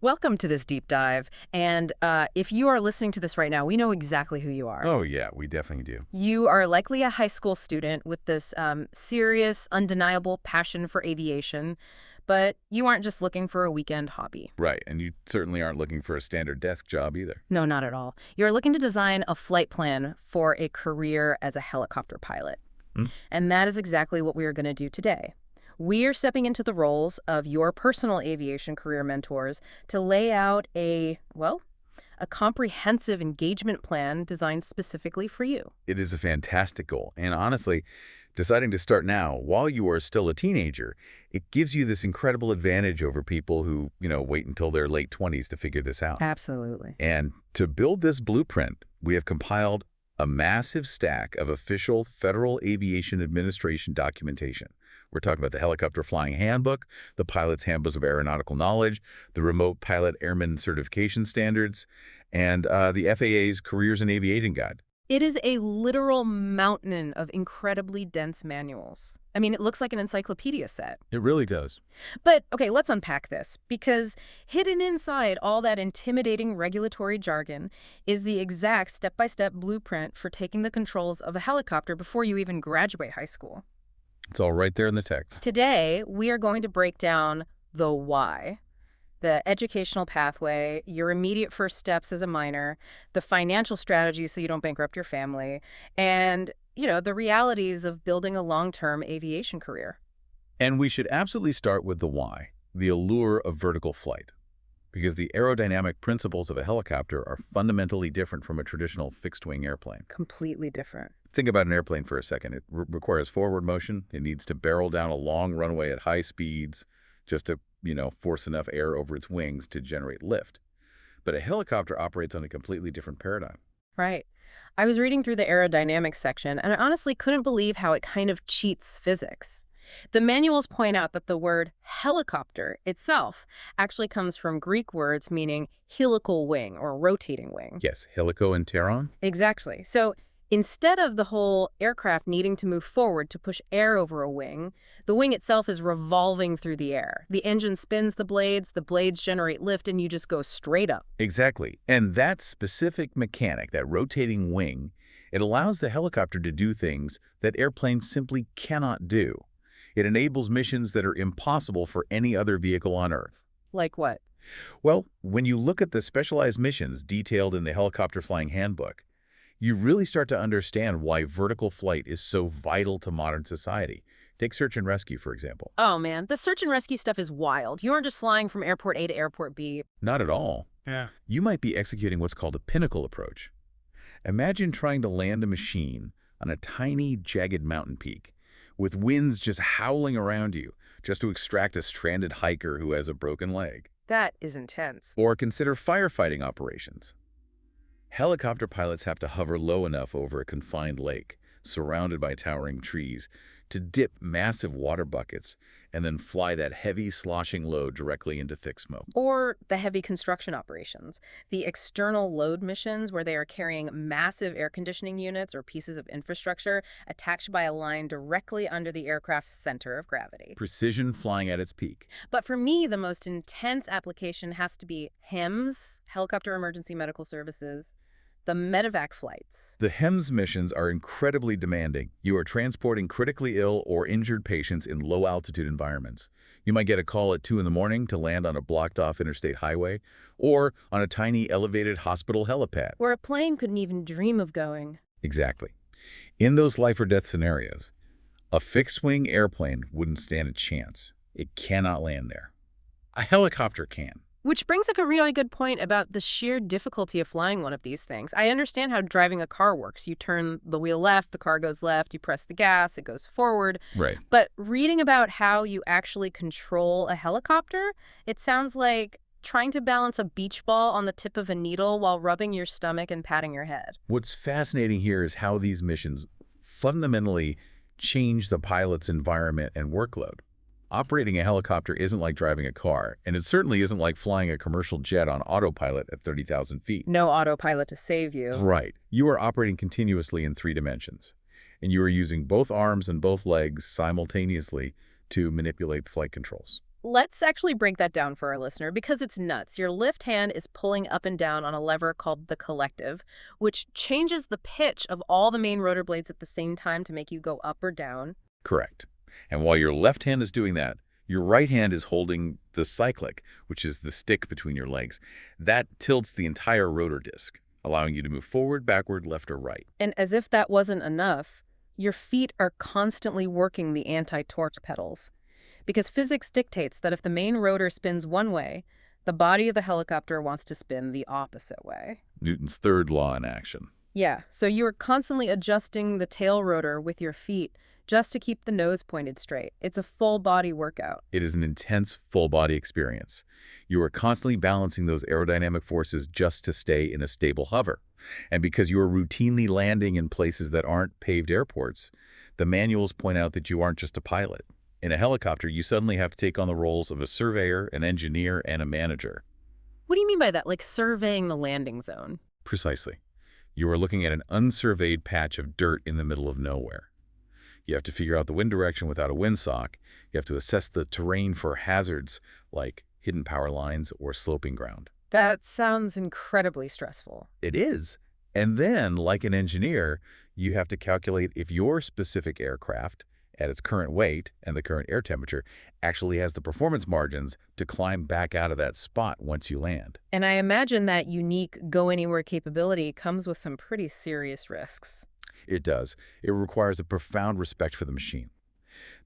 Welcome to this deep dive. And if you are listening to this right now, we know exactly who you are. Oh, yeah, we definitely do. You are likely a high school student with this serious, undeniable passion for aviation, but you aren't just looking for a weekend hobby. Right, and you certainly aren't looking for a standard desk job either. No, not at all. You're looking to design a flight plan for a career as a helicopter pilot. Hmm? And that is exactly what we are going to do today. We are stepping into the roles of your personal aviation career mentors to lay out a comprehensive engagement plan designed specifically for you. It is a fantastic goal, and honestly, deciding to start now while you are still a teenager, it gives you this incredible advantage over people who, wait until their late 20s to figure this out. Absolutely. And to build this blueprint, we have compiled a massive stack of official Federal Aviation Administration documentation. We're talking about the Helicopter Flying Handbook, the Pilot's Handbook of Aeronautical Knowledge, the Remote Pilot Airman Certification Standards, and the FAA's Careers in Aviating Guide. It is a literal mountain of incredibly dense manuals. I mean, it looks like an encyclopedia set. It really does. But, okay, let's unpack this, because hidden inside all that intimidating regulatory jargon is the exact step-by-step blueprint for taking the controls of a helicopter before you even graduate high school. It's all right there in the text. Today, we are going to break down the why, the educational pathway, your immediate first steps as a minor, the financial strategy so you don't bankrupt your family, and, the realities of building a long-term aviation career. And we should absolutely start with the why, the allure of vertical flight. Because the aerodynamic principles of a helicopter are fundamentally different from a traditional fixed-wing airplane. Completely different. Think about an airplane for a second. It requires forward motion. It needs to barrel down a long runway at high speeds just to, force enough air over its wings to generate lift. But a helicopter operates on a completely different paradigm. Right. I was reading through the aerodynamics section, and I honestly couldn't believe how it kind of cheats physics. The manuals point out that the word helicopter itself actually comes from Greek words meaning helical wing or rotating wing. Yes, helico and pteron. Exactly. So instead of the whole aircraft needing to move forward to push air over a wing, the wing itself is revolving through the air. The engine spins the blades generate lift, and you just go straight up. Exactly. And that specific mechanic, that rotating wing, it allows the helicopter to do things that airplanes simply cannot do. It enables missions that are impossible for any other vehicle on Earth. Like what? Well, when you look at the specialized missions detailed in the Helicopter Flying Handbook, you really start to understand why vertical flight is so vital to modern society. Take search and rescue, for example. Oh, man, the search and rescue stuff is wild. You aren't just flying from airport A to airport B. Not at all. Yeah. You might be executing what's called a pinnacle approach. Imagine trying to land a machine on a tiny, jagged mountain peak, with winds just howling around you, just to extract a stranded hiker who has a broken leg. That is intense. Or consider firefighting operations. Helicopter pilots have to hover low enough over a confined lake, surrounded by towering trees, to dip massive water buckets and then fly that heavy, sloshing load directly into thick smoke. Or the heavy construction operations, the external load missions where they are carrying massive air conditioning units or pieces of infrastructure attached by a line directly under the aircraft's center of gravity. Precision flying at its peak. But for me, the most intense application has to be HEMS, Helicopter Emergency Medical Services, the medevac flights. The HEMS missions are incredibly demanding. You are transporting critically ill or injured patients in low-altitude environments. You might get a call at 2 in the morning to land on a blocked-off interstate highway or on a tiny elevated hospital helipad. Where a plane couldn't even dream of going. Exactly. In those life-or-death scenarios, a fixed-wing airplane wouldn't stand a chance. It cannot land there. A helicopter can. Which brings up a really good point about the sheer difficulty of flying one of these things. I understand how driving a car works. You turn the wheel left, the car goes left, you press the gas, it goes forward. Right. But reading about how you actually control a helicopter, it sounds like trying to balance a beach ball on the tip of a needle while rubbing your stomach and patting your head. What's fascinating here is how these missions fundamentally change the pilot's environment and workload. Operating a helicopter isn't like driving a car, and it certainly isn't like flying a commercial jet on autopilot at 30,000 feet. No autopilot to save you. Right. You are operating continuously in 3 dimensions, and you are using both arms and both legs simultaneously to manipulate flight controls. Let's actually break that down for our listener because it's nuts. Your lift hand is pulling up and down on a lever called the collective, which changes the pitch of all the main rotor blades at the same time to make you go up or down. Correct. And while your left hand is doing that, your right hand is holding the cyclic, which is the stick between your legs. That tilts the entire rotor disc, allowing you to move forward, backward, left, or right. And as if that wasn't enough, your feet are constantly working the anti-torque pedals. Because physics dictates that if the main rotor spins one way, the body of the helicopter wants to spin the opposite way. Newton's third law in action. Yeah, so you are constantly adjusting the tail rotor with your feet just to keep the nose pointed straight. It's a full body workout. It is an intense full-body experience. You are constantly balancing those aerodynamic forces just to stay in a stable hover. And because you are routinely landing in places that aren't paved airports, the manuals point out that you aren't just a pilot. In a helicopter, you suddenly have to take on the roles of a surveyor, an engineer, and a manager. What do you mean by that? Like surveying the landing zone? Precisely. You are looking at an unsurveyed patch of dirt in the middle of nowhere. You have to figure out the wind direction without a windsock. You have to assess the terrain for hazards like hidden power lines or sloping ground. That sounds incredibly stressful. It is. And then, like an engineer, you have to calculate if your specific aircraft, at its current weight and the current air temperature, actually has the performance margins to climb back out of that spot once you land. And I imagine that unique go-anywhere capability comes with some pretty serious risks. It does. It requires a profound respect for the machine.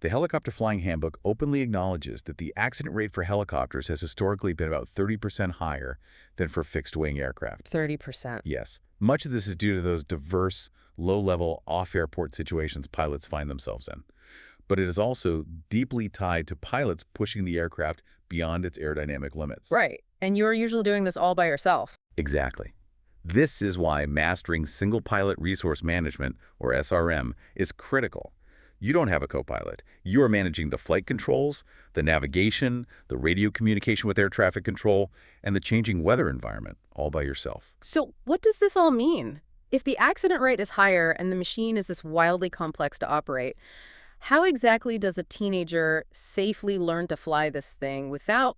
The Helicopter Flying Handbook openly acknowledges that the accident rate for helicopters has historically been about 30% higher than for fixed-wing aircraft. 30%. Yes. Much of this is due to those diverse, low-level, off-airport situations pilots find themselves in. But it is also deeply tied to pilots pushing the aircraft beyond its aerodynamic limits. Right. And you're usually doing this all by yourself. Exactly. This is why mastering Single Pilot Resource Management, or SRM, is critical. You don't have a co-pilot. You are managing the flight controls, the navigation, the radio communication with air traffic control, and the changing weather environment, all by yourself. So what does this all mean? If the accident rate is higher and the machine is this wildly complex to operate, how exactly does a teenager safely learn to fly this thing without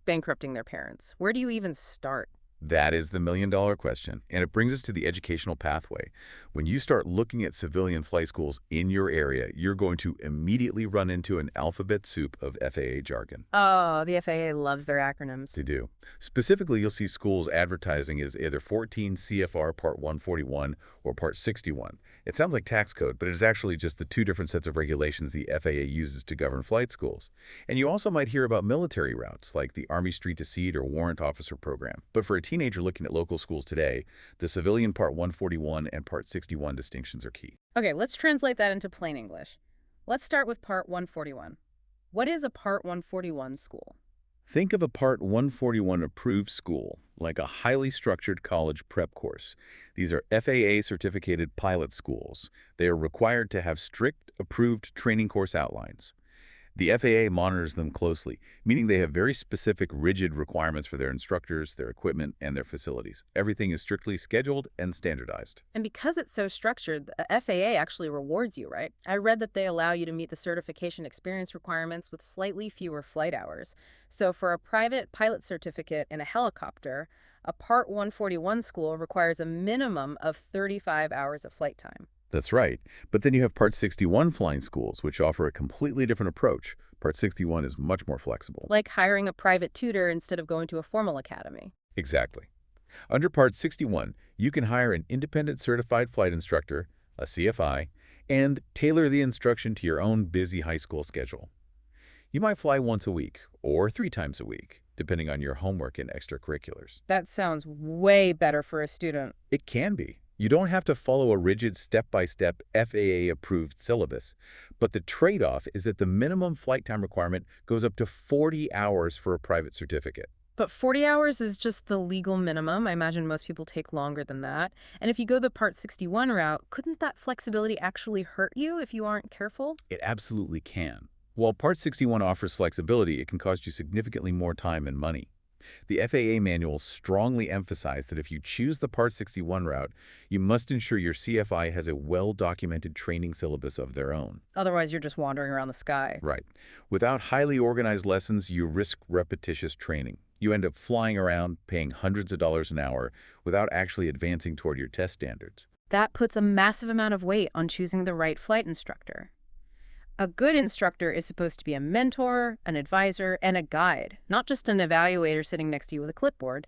bankrupting their parents? Where do you even start? That is the million-dollar question, and it brings us to the educational pathway. When you start looking at civilian flight schools in your area, you're going to immediately run into an alphabet soup of FAA jargon. Oh, the FAA loves their acronyms. They do. Specifically, you'll see schools advertising as either 14 CFR Part 141 or Part 61. It sounds like tax code, but it is actually just the two different sets of regulations the FAA uses to govern flight schools. And you also might hear about military routes, like the Army Street to Seat or Warrant Officer Program. But for a teenager looking at local schools today, the civilian Part 141 and Part 61 distinctions are key. Okay, let's translate that into plain English. Let's start with Part 141. What is a Part 141 school? Think of a Part 141 approved school, like a highly structured college prep course. These are FAA-certificated pilot schools. They are required to have strict, approved training course outlines. The FAA monitors them closely, meaning they have very specific, rigid requirements for their instructors, their equipment, and their facilities. Everything is strictly scheduled and standardized. And because it's so structured, the FAA actually rewards you, right? I read that they allow you to meet the certification experience requirements with slightly fewer flight hours. So for a private pilot certificate in a helicopter, a Part 141 school requires a minimum of 35 hours of flight time. That's right. But then you have Part 61 flying schools, which offer a completely different approach. Part 61 is much more flexible. Like hiring a private tutor instead of going to a formal academy. Exactly. Under Part 61, you can hire an independent certified flight instructor, a CFI, and tailor the instruction to your own busy high school schedule. You might fly once a week or 3 times a week, depending on your homework and extracurriculars. That sounds way better for a student. It can be. You don't have to follow a rigid step-by-step FAA-approved syllabus, but the trade-off is that the minimum flight time requirement goes up to 40 hours for a private certificate. But 40 hours is just the legal minimum. I imagine most people take longer than that. And if you go the Part 61 route, couldn't that flexibility actually hurt you if you aren't careful? It absolutely can. While Part 61 offers flexibility, it can cost you significantly more time and money. The FAA manual strongly emphasized that if you choose the Part 61 route, you must ensure your CFI has a well-documented training syllabus of their own. Otherwise, you're just wandering around the sky. Right. Without highly organized lessons, you risk repetitious training. You end up flying around, paying hundreds of dollars an hour without actually advancing toward your test standards. That puts a massive amount of weight on choosing the right flight instructor. A good instructor is supposed to be a mentor, an advisor, and a guide, not just an evaluator sitting next to you with a clipboard.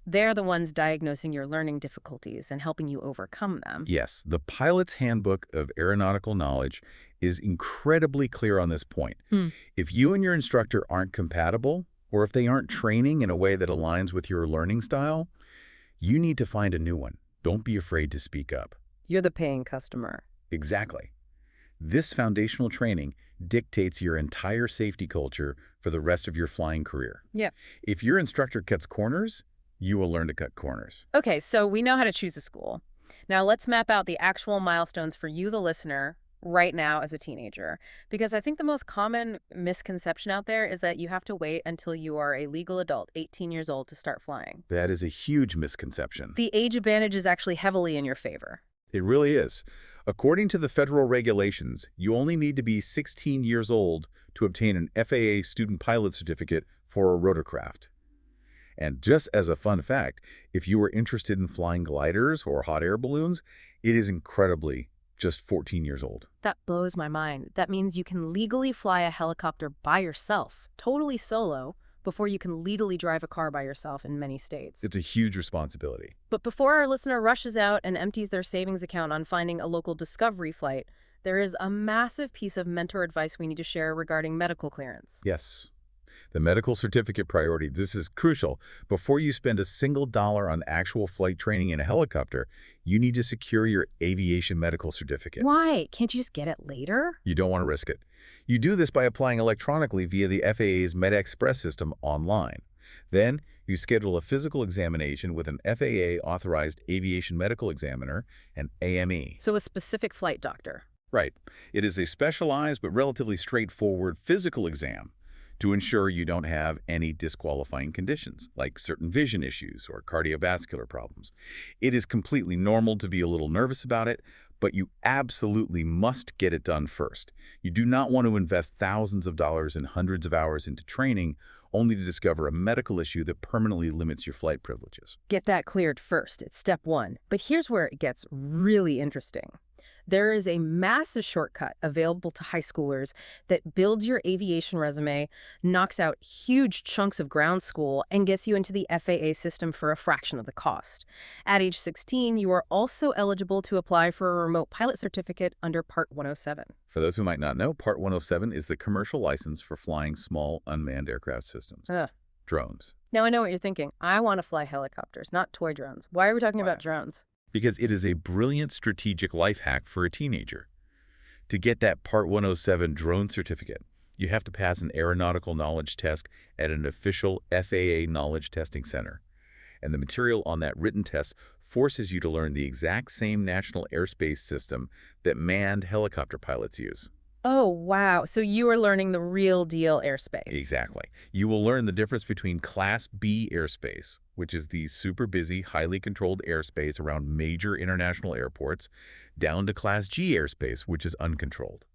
They're the ones diagnosing your learning difficulties and helping you overcome them. Yes, the Pilot's Handbook of Aeronautical Knowledge is incredibly clear on this point. If you and your instructor aren't compatible, or if they aren't training in a way that aligns with your learning style, you need to find a new one. Don't be afraid to speak up. You're the paying customer. Exactly. This foundational training dictates your entire safety culture for the rest of your flying career. Yeah. If your instructor cuts corners, you will learn to cut corners. Okay, so we know how to choose a school. Now let's map out the actual milestones for you, the listener, right now as a teenager. Because I think the most common misconception out there is that you have to wait until you are a legal adult, 18 years old, to start flying. That is a huge misconception. The age advantage is actually heavily in your favor. It really is. According to the federal regulations, you only need to be 16 years old to obtain an FAA student pilot certificate for a rotorcraft. And just as a fun fact, if you are interested in flying gliders or hot air balloons, it is incredibly just 14 years old. That blows my mind. That means you can legally fly a helicopter by yourself, totally solo, before you can legally drive a car by yourself in many states. It's a huge responsibility. But before our listener rushes out and empties their savings account on finding a local discovery flight, there is a massive piece of mentor advice we need to share regarding medical clearance. Yes. The medical certificate priority, this is crucial. Before you spend a single dollar on actual flight training in a helicopter, you need to secure your aviation medical certificate. Why? Can't you just get it later? You don't want to risk it. You do this by applying electronically via the FAA's MedExpress system online. Then, you schedule a physical examination with an FAA-authorized aviation medical examiner, an AME. So a specific flight doctor. Right. It is a specialized but relatively straightforward physical exam to ensure you don't have any disqualifying conditions, like certain vision issues or cardiovascular problems. It is completely normal to be a little nervous about it, but you absolutely must get it done first. You do not want to invest thousands of dollars and hundreds of hours into training only to discover a medical issue that permanently limits your flight privileges. Get that cleared first. It's step one. But here's where it gets really interesting. There is a massive shortcut available to high schoolers that builds your aviation resume, knocks out huge chunks of ground school, and gets you into the FAA system for a fraction of the cost. At age 16, you are also eligible to apply for a remote pilot certificate under Part 107. For those who might not know, Part 107 is the commercial license for flying small unmanned aircraft systems. Drones. Now I know what you're thinking. I want to fly helicopters, not toy drones. Why are we talking about drones? Because it is a brilliant strategic life hack for a teenager. To get that Part 107 drone certificate, you have to pass an aeronautical knowledge test at an official FAA knowledge testing center. And the material on that written test forces you to learn the exact same national airspace system that manned helicopter pilots use. Oh, wow. So you are learning the real deal airspace. Exactly. You will learn the difference between Class B airspace, which is the super busy, highly controlled airspace around major international airports, down to Class G airspace, which is uncontrolled.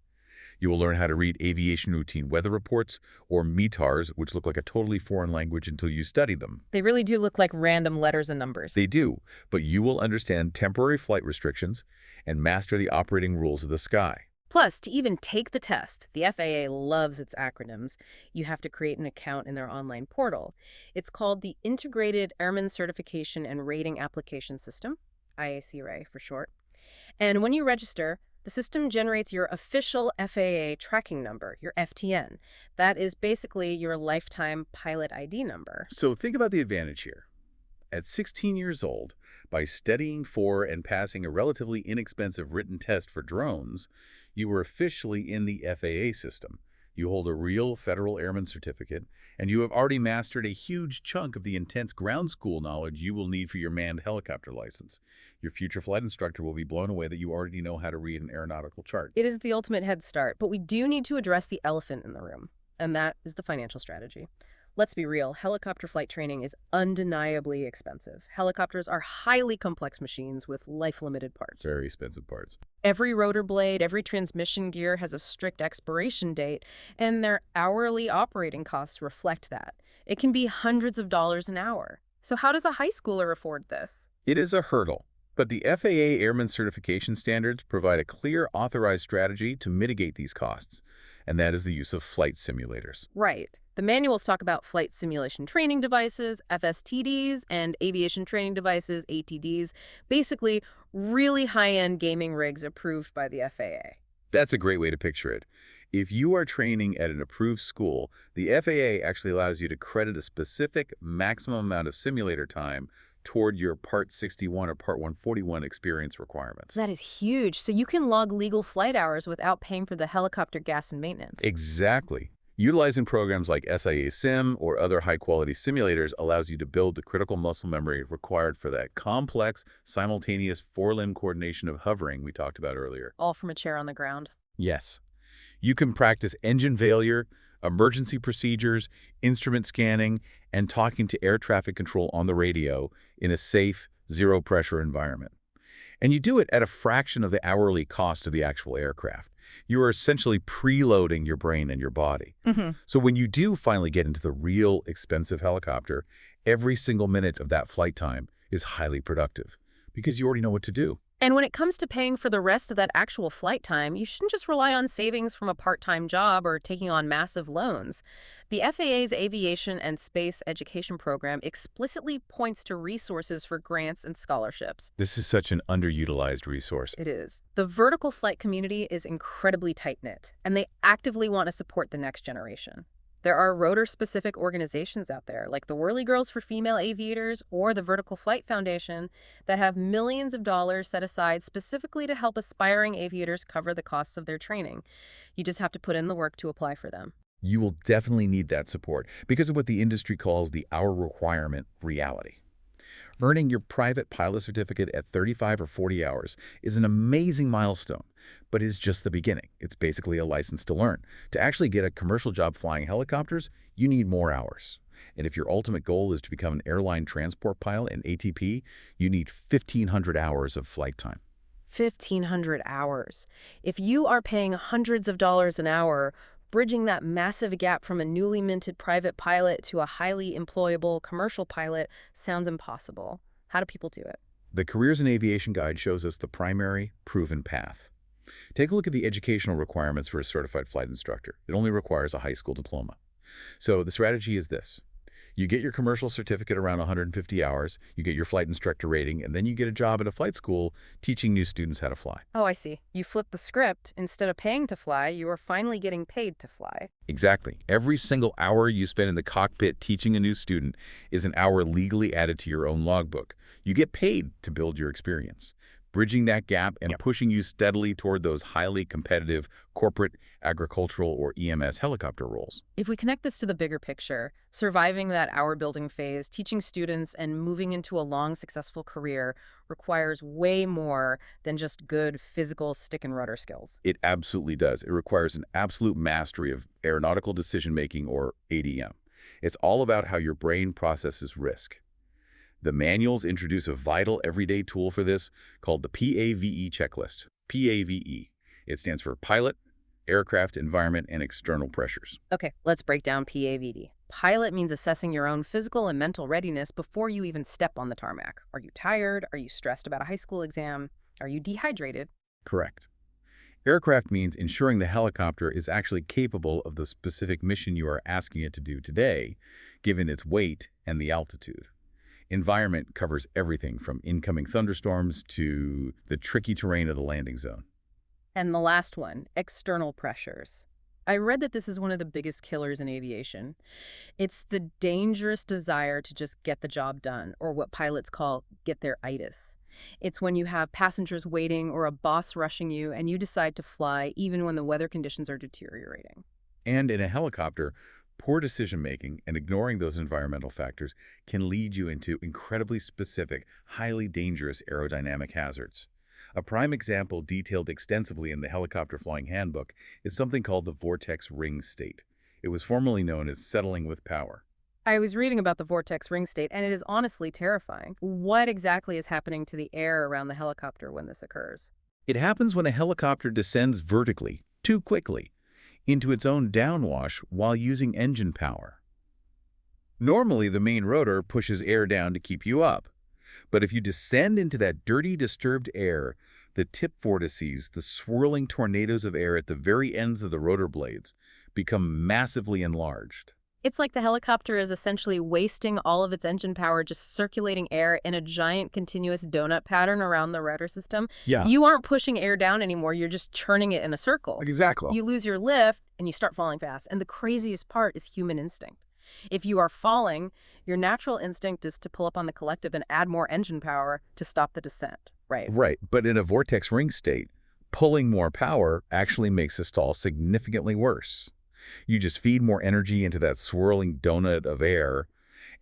You will learn how to read aviation routine weather reports, or METARs, which look like a totally foreign language until you study them. They really do look like random letters and numbers. They do, but you will understand temporary flight restrictions and master the operating rules of the sky. Plus, to even take the test, the FAA loves its acronyms. You have to create an account in their online portal. It's called the Integrated Airman Certification and Rating Application System, IACRA for short. And when you register, the system generates your official FAA tracking number, your FTN. That is basically your lifetime pilot ID number. So think about the advantage here. At 16 years old, by studying for and passing a relatively inexpensive written test for drones, you were officially in the FAA system. You hold a real federal airman certificate, and you have already mastered a huge chunk of the intense ground school knowledge you will need for your manned helicopter license. Your future flight instructor will be blown away that you already know how to read an aeronautical chart. It is the ultimate head start, but we do need to address the elephant in the room, and that is the financial strategy. Let's be real, helicopter flight training is undeniably expensive. Helicopters are highly complex machines with life-limited parts. Very expensive parts. Every rotor blade, every transmission gear has a strict expiration date, and their hourly operating costs reflect that. It can be hundreds of dollars an hour. So how does a high schooler afford this? It is a hurdle, but the FAA Airman Certification Standards provide a clear, authorized strategy to mitigate these costs, and that is the use of flight simulators. Right. The manuals talk about flight simulation training devices, FSTDs, and aviation training devices, ATDs, basically really high-end gaming rigs approved by the FAA. That's a great way to picture it. If you are training at an approved school, the FAA actually allows you to credit a specific maximum amount of simulator time toward your Part 61 or Part 141 experience requirements. That is huge. So you can log legal flight hours without paying for the helicopter gas and maintenance. Exactly. Utilizing programs like SIA Sim or other high-quality simulators allows you to build the critical muscle memory required for that complex, simultaneous four-limb coordination of hovering we talked about earlier. All from a chair on the ground. Yes. You can practice engine failure, emergency procedures, instrument scanning, and talking to air traffic control on the radio in a safe, zero-pressure environment. And you do it at a fraction of the hourly cost of the actual aircraft. You are essentially preloading your brain and your body. So when you do finally get into the real expensive helicopter, every single minute of that flight time is highly productive because you already know what to do. And when it comes to paying for the rest of that actual flight time, you shouldn't just rely on savings from a part-time job or taking on massive loans. The FAA's Aviation and Space Education Program explicitly points to resources for grants and scholarships. This is such an underutilized resource. It is. The vertical flight community is incredibly tight-knit, and they actively want to support the next generation. There are rotor-specific organizations out there, like the Whirly Girls for Female Aviators or the Vertical Flight Foundation, that have millions of dollars set aside specifically to help aspiring aviators cover the costs of their training. You just have to put in the work to apply for them. You will definitely need that support because of what the industry calls the hour requirement reality. Earning your private pilot certificate at 35 or 40 hours is an amazing milestone, but it's just the beginning. It's basically a license to learn. To actually get a commercial job flying helicopters, you need more hours. And if your ultimate goal is to become an airline transport pilot in ATP, you need 1,500 hours of flight time. 1,500 hours. If you are paying hundreds of dollars an hour, bridging that massive gap from a newly minted private pilot to a highly employable commercial pilot sounds impossible. How do people do it? The Careers in Aviation Guide shows us the primary, proven path. Take a look at the educational requirements for a certified flight instructor. It only requires a high school diploma. So the strategy is this. You get your commercial certificate around 150 hours, you get your flight instructor rating, and then you get a job at a flight school teaching new students how to fly. Oh, I see. You flip the script. Instead of paying to fly, you are finally getting paid to fly. Exactly. Every single hour you spend in the cockpit teaching a new student is an hour legally added to your own logbook. You get paid to build your experience, bridging that gap and pushing you steadily toward those highly competitive corporate, agricultural, or EMS helicopter roles. If we connect this to the bigger picture, surviving that hour-building phase, teaching students, and moving into a long, successful career requires way more than just good physical stick and rudder skills. It absolutely does. It requires an absolute mastery of aeronautical decision-making, or ADM. It's all about how your brain processes risk. The manuals introduce a vital everyday tool for this called the PAVE checklist. PAVE. It stands for Pilot, Aircraft, Environment, and External Pressures. Okay, let's break down PAVD. Pilot means assessing your own physical and mental readiness before you even step on the tarmac. Are you tired? Are you stressed about a high school exam? Are you dehydrated? Correct. Aircraft means ensuring the helicopter is actually capable of the specific mission you are asking it to do today, given its weight and the altitude. Environment covers everything from incoming thunderstorms to the tricky terrain of the landing zone. And the last one, external pressures. I read that this is one of the biggest killers in aviation. It's the dangerous desire to just get the job done, or what pilots call get their itis. It's when you have passengers waiting or a boss rushing you and you decide to fly even when the weather conditions are deteriorating. And in a helicopter, poor decision-making and ignoring those environmental factors can lead you into incredibly specific, highly dangerous aerodynamic hazards. A prime example detailed extensively in the Helicopter Flying Handbook is something called the vortex ring state. It was formerly known as settling with power. I was reading about the vortex ring state, and it is honestly terrifying. What exactly is happening to the air around the helicopter when this occurs? It happens when a helicopter descends vertically, too quickly, into its own downwash while using engine power. Normally, the main rotor pushes air down to keep you up. But if you descend into that dirty, disturbed air, the tip vortices, the swirling tornadoes of air at the very ends of the rotor blades, become massively enlarged. It's like the helicopter is essentially wasting all of its engine power just circulating air in a giant continuous donut pattern around the rotor system. Yeah, You aren't pushing air down anymore, you're just churning it in a circle. exactly. You lose your lift and you start falling fast. And the craziest part is human instinct. If you are falling, your natural instinct is to pull up on the collective and add more engine power to stop the descent, right? Right, but in a vortex ring state, pulling more power actually makes the stall significantly worse. You just feed more energy into that swirling donut of air,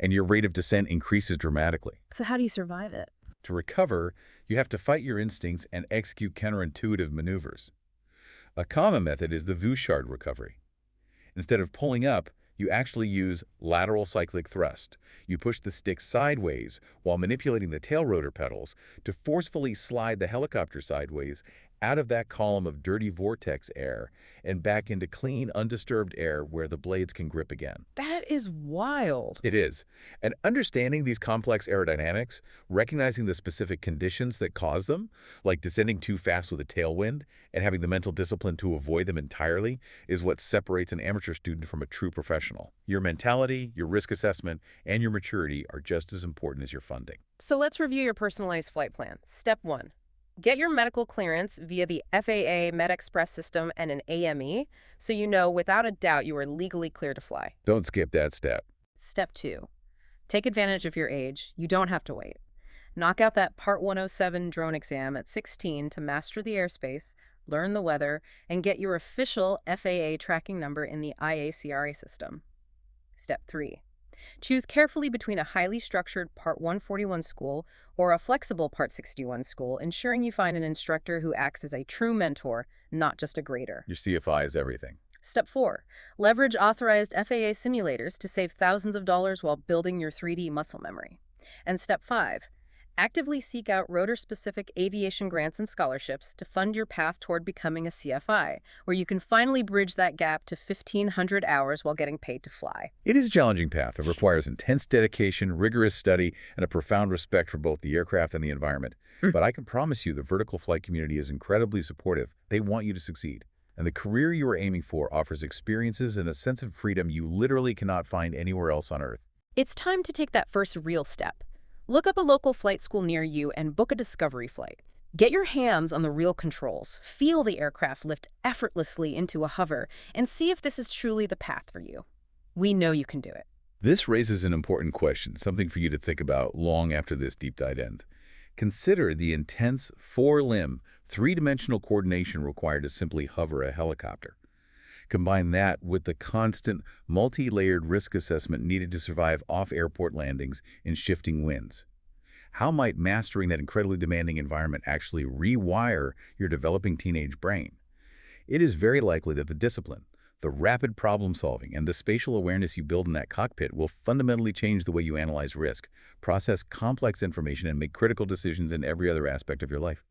and your rate of descent increases dramatically. So how do you survive it? To recover, you have to fight your instincts and execute counterintuitive maneuvers. A common method is the Vouchard recovery. Instead of pulling up, you actually use lateral cyclic thrust. You push the stick sideways while manipulating the tail rotor pedals to forcefully slide the helicopter sideways out of that column of dirty vortex air and back into clean, undisturbed air where the blades can grip again. That is wild. It is. And understanding these complex aerodynamics, recognizing the specific conditions that cause them, like descending too fast with a tailwind, and having the mental discipline to avoid them entirely, is what separates an amateur student from a true professional. Your mentality, your risk assessment, and your maturity are just as important as your funding. So let's review your personalized flight plan. Step 1. Get your medical clearance via the FAA MedExpress system and an AME, so you know without a doubt you are legally clear to fly. Don't skip that step. Step 2. Take advantage of your age. You don't have to wait. Knock out that Part 107 drone exam at 16 to master the airspace, learn the weather, and get your official FAA tracking number in the IACRA system. Step 3. Choose carefully between a highly structured Part 141 school or a flexible Part 61 school, ensuring you find an instructor who acts as a true mentor, not just a grader. Your CFI is everything. Step 4. Leverage authorized FAA simulators to save thousands of dollars while building your 3D muscle memory. And Step 5. Actively seek out rotor-specific aviation grants and scholarships to fund your path toward becoming a CFI, where you can finally bridge that gap to 1,500 hours while getting paid to fly. It is a challenging path that requires intense dedication, rigorous study, and a profound respect for both the aircraft and the environment. But I can promise you the vertical flight community is incredibly supportive. They want you to succeed. And the career you are aiming for offers experiences and a sense of freedom you literally cannot find anywhere else on Earth. It's time to take that first real step. Look up a local flight school near you and book a discovery flight. Get your hands on the real controls, feel the aircraft lift effortlessly into a hover, and see if this is truly the path for you. We know you can do it. This raises an important question, something for you to think about long after this deep dive ends. Consider the intense four-limb, three-dimensional coordination required to simply hover a helicopter. Combine that with the constant, multi-layered risk assessment needed to survive off-airport landings in shifting winds. How might mastering that incredibly demanding environment actually rewire your developing teenage brain? It is very likely that the discipline, the rapid problem-solving, and the spatial awareness you build in that cockpit will fundamentally change the way you analyze risk, process complex information, and make critical decisions in every other aspect of your life.